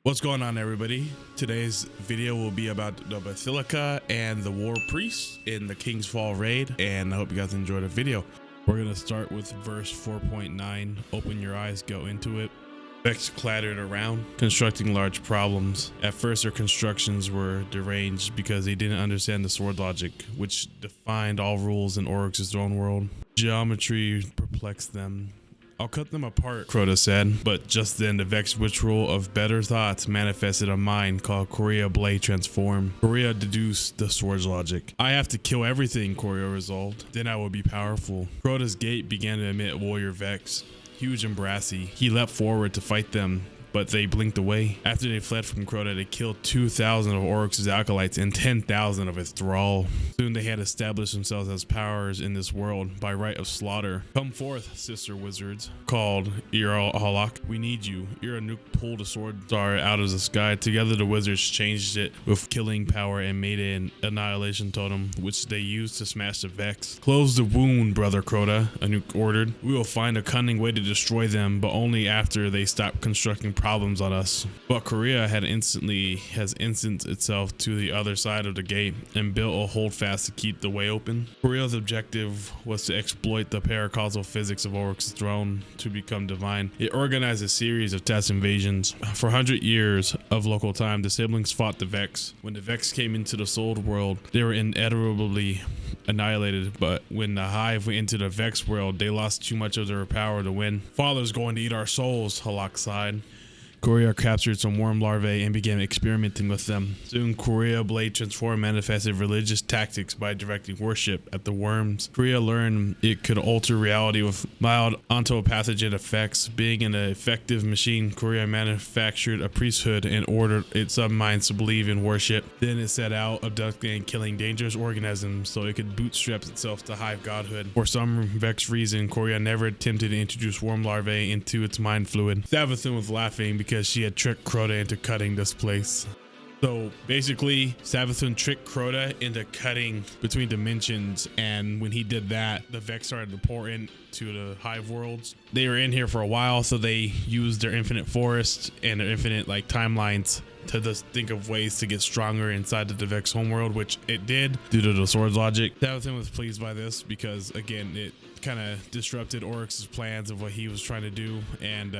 What's going on, everybody? Today's video will be about the Basilica and the Warpriest in the King's Fall raid, and I hope you guys enjoy the video. We're gonna start with verse 4.9. Open your eyes, go into it. Vex clattered around, constructing large problems. At first, their constructions were deranged because they didn't understand the sword logic, which defined all rules in Oryx's throne world. Geometry perplexed them. I'll cut them apart, Crota said, but just then the Vex witch rule of better thoughts manifested a mind called Korea Blade Transform. Korea deduced the sword's logic. I have to kill everything, Korea resolved. Then I will be powerful. Crota's gate began to emit warrior Vex, huge and brassy. He leapt forward to fight them, but they blinked away. After they fled from Crota, they killed 2,000 of Oryx's acolytes and 10,000 of his thrall. Soon they had established themselves as powers in this world by right of slaughter. Come forth, sister wizards, called Halak. We need you. Nuke pulled a sword star out of the sky. Together the wizards changed it with killing power and made an annihilation totem, which they used to smash the Vex. Close the wound, brother Crota, Nuke ordered. We will find a cunning way to destroy them, but only after they stop constructing problems on us. But Korea has instanced itself to the other side of the gate and built a holdfast to keep the way open. Korea's objective was to exploit the paracausal physics of Oryx's throne to become divine. It organized a series of test invasions. For 100 years of local time, the siblings fought the Vex. When the Vex came into the soul world, they were inevitably annihilated, but when the Hive went into the Vex world, they lost too much of their power to win. Father's going to eat our souls, Halak sighed. Korea captured some worm larvae and began experimenting with them. Soon, Korea Blade Transform manifested religious tactics by directing worship at the worms. Korea learned it could alter reality with mild ontopathogen effects. Being an effective machine, Korea manufactured a priesthood and ordered its subminds to believe in worship. Then it set out abducting and killing dangerous organisms so it could bootstrap itself to Hive godhood. For some Vex reason, Korea never attempted to introduce worm larvae into its mind fluid. Savathun was laughing because she had tricked Crota into cutting this place. So basically, Savathun tricked Crota into cutting between dimensions, and when he did that, the Vex started to pour into the Hive worlds. They were in here for a while, so they used their infinite forest and their infinite timelines to just think of ways to get stronger inside the Vex homeworld, which it did due to the sword's logic. Savathun was pleased by this because, again, it kind of disrupted Oryx's plans of what he was trying to do, and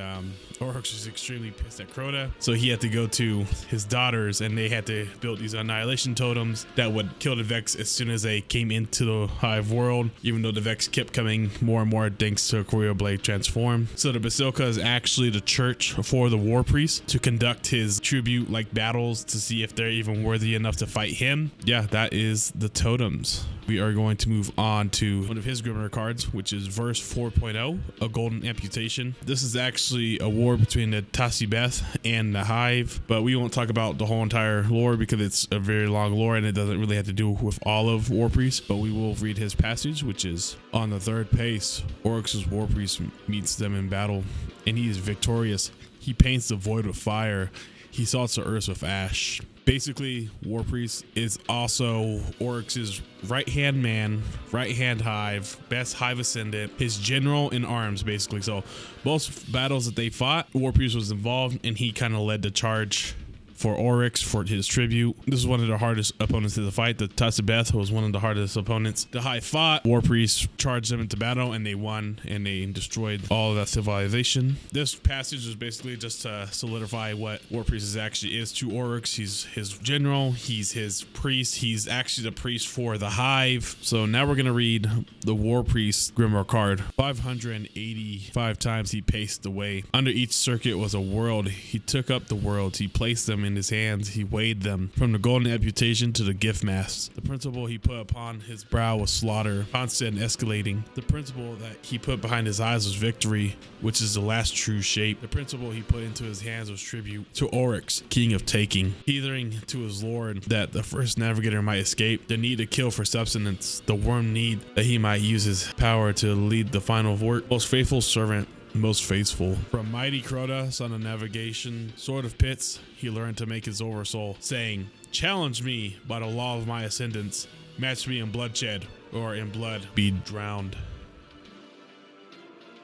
Oryx was extremely pissed at Crota, so he had to go to his daughters and they had to build these annihilation totems that would kill the Vex as soon as they came into the Hive world, even though the Vex kept coming more and more thanks to Korea Blade Transform. So the Basilica is actually the church for the Warpriest to conduct his tribute battles to see if they're even worthy enough to fight him. Yeah, that is the Totems. We are going to move on to one of his Grimoire cards, which is verse 4.0, a golden amputation. This is actually a war between the Tasibeth and the Hive, but we won't talk about the whole entire lore because it's a very long lore and it doesn't really have to do with all of Warpriest, but we will read his passage, which is on the third pace. Oryx's Warpriest meets them in battle and he is victorious. He paints the void with fire. He salts the earth with ash. Basically, Warpriest is also Oryx's right-hand man, right-hand Hive, best Hive Ascendant, his general in arms, basically. So most battles that they fought, Warpriest was involved, and he kind of led the charge for Oryx for his tribute. This is one of the hardest opponents to the fight. The Tasibeth was one of the hardest opponents. The Hive fought. Warpriest charged them into battle and they won and they destroyed all of that civilization. This passage is basically just to solidify what Warpriest actually is to Oryx. He's his general. He's his priest. He's actually the priest for the Hive. So now we're going to read the Warpriest Grimoire card. 585 times he paced the way. Under each circuit was a world. He took up the worlds. He placed them in his hands. He weighed them from the golden amputation to the gift mask. The principle he put upon his brow was slaughter, constant and escalating. The principle that he put behind his eyes was victory, which is the last true shape. The principle he put into his hands was tribute to Oryx, king of taking. Heathering to his lord that the first navigator might escape, the need to kill for subsistence, the worm need that he might use his power to lead the final work. Most faithful servant, most faithful. From mighty Crota, son of navigation, sword of pits, he learned to make his oversoul, saying, challenge me by the law of my ascendance, match me in bloodshed, or in blood be drowned.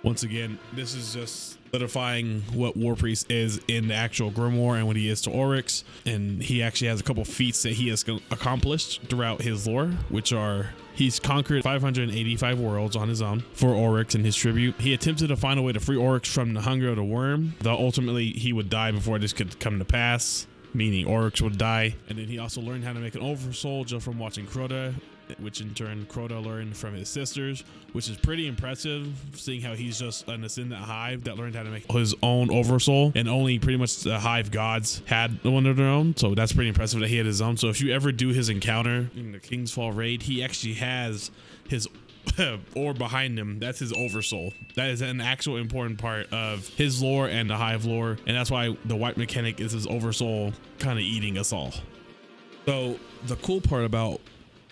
Once again, this is just solidifying what Warpriest is in the actual Grimoire and what he is to Oryx. And he actually has a couple feats that he has accomplished throughout his lore, which are: he's conquered 585 worlds on his own for Oryx and his tribute. He attempted to find a way to free Oryx from the hunger of the worm, though ultimately he would die before this could come to pass, meaning Oryx would die. And then he also learned how to make an oversoul just from watching Crota, which in turn Crota learned from his sisters, which is pretty impressive, seeing how he's just an ascendant hive that learned how to make his own oversoul, and only pretty much the hive gods had one of their own. So that's pretty impressive that he had his own. So if you ever do his encounter in the King's Fall raid, he actually has his orb behind him. That's his oversoul. That is an actual important part of his lore and the hive lore, and that's why the white mechanic is his oversoul kind of eating us all. So the cool part about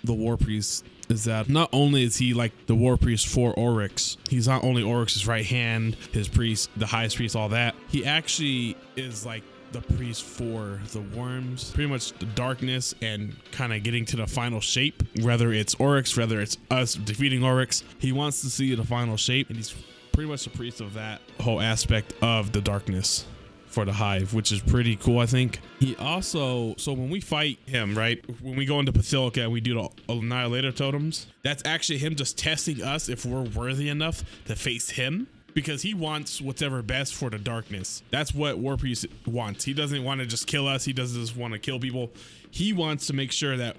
the Warpriest is that not only is he like the Warpriest for Oryx, he's not only Oryx's right hand, his priest, the highest priest, all that. He actually is like the priest for the worms, pretty much the darkness, and kind of getting to the final shape, whether it's Oryx, whether it's us defeating Oryx. He wants to see the final shape, and he's pretty much the priest of that whole aspect of the darkness for the hive, which is pretty cool, I think. He also, so when we fight him, right, when we go into Basilica and we do the Annihilator totems, that's actually him just testing us if we're worthy enough to face him, because he wants whatever best for the darkness. That's what Warpriest wants. He doesn't want to just kill us. He doesn't just want to kill people. He wants to make sure that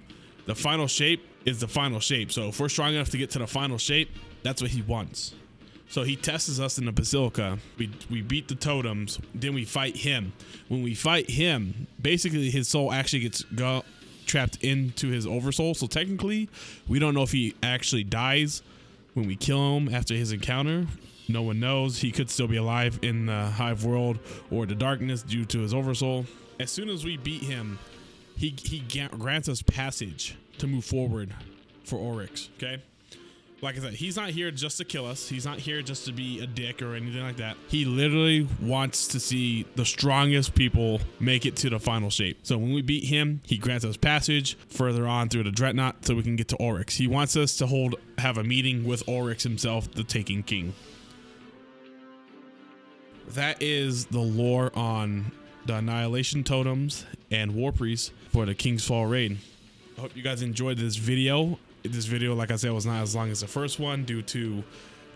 the final shape is the final shape. So if we're strong enough to get to the final shape, that's what he wants. So he tests us in the Basilica. We beat the totems, then we fight him. When we fight him, basically his soul actually gets trapped into his oversoul. So technically, we don't know if he actually dies when we kill him after his encounter. No one knows. He could still be alive in the hive world or the darkness due to his oversoul. As soon as we beat him, he grants us passage to move forward for Oryx, okay? Like I said, he's not here just to kill us. He's not here just to be a dick or anything like that. He literally wants to see the strongest people make it to the final shape. So when we beat him, he grants us passage further on through the Dreadnought so we can get to Oryx. He wants us to have a meeting with Oryx himself, the Taken King. That is the lore on the Annihilation Totems and Warpriest for the King's Fall raid. I hope you guys enjoyed this video. This video, like I said, was not as long as the first one due to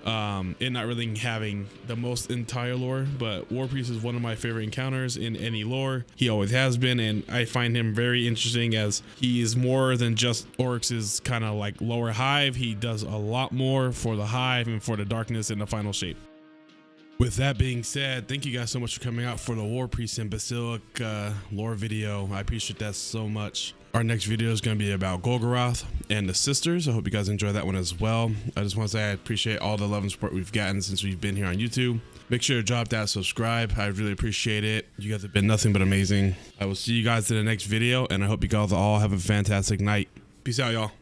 it not really having the most entire lore, but Warpriest is one of my favorite encounters in any lore. He always has been, and I find him very interesting as he is more than just Oryx's kind of like lower hive. He does a lot more for the hive and for the darkness in the final shape. With that being said, thank you guys so much for coming out for the Warpriest and Basilica lore video. I appreciate that so much. Our next video is going to be about Golgoroth and the sisters. I hope you guys enjoy that one as well. I just want to say I appreciate all the love and support we've gotten since we've been here on YouTube. Make sure to drop that subscribe. I really appreciate it. You guys have been nothing but amazing. I will see you guys in the next video, and I hope you guys all have a fantastic night. Peace out, y'all.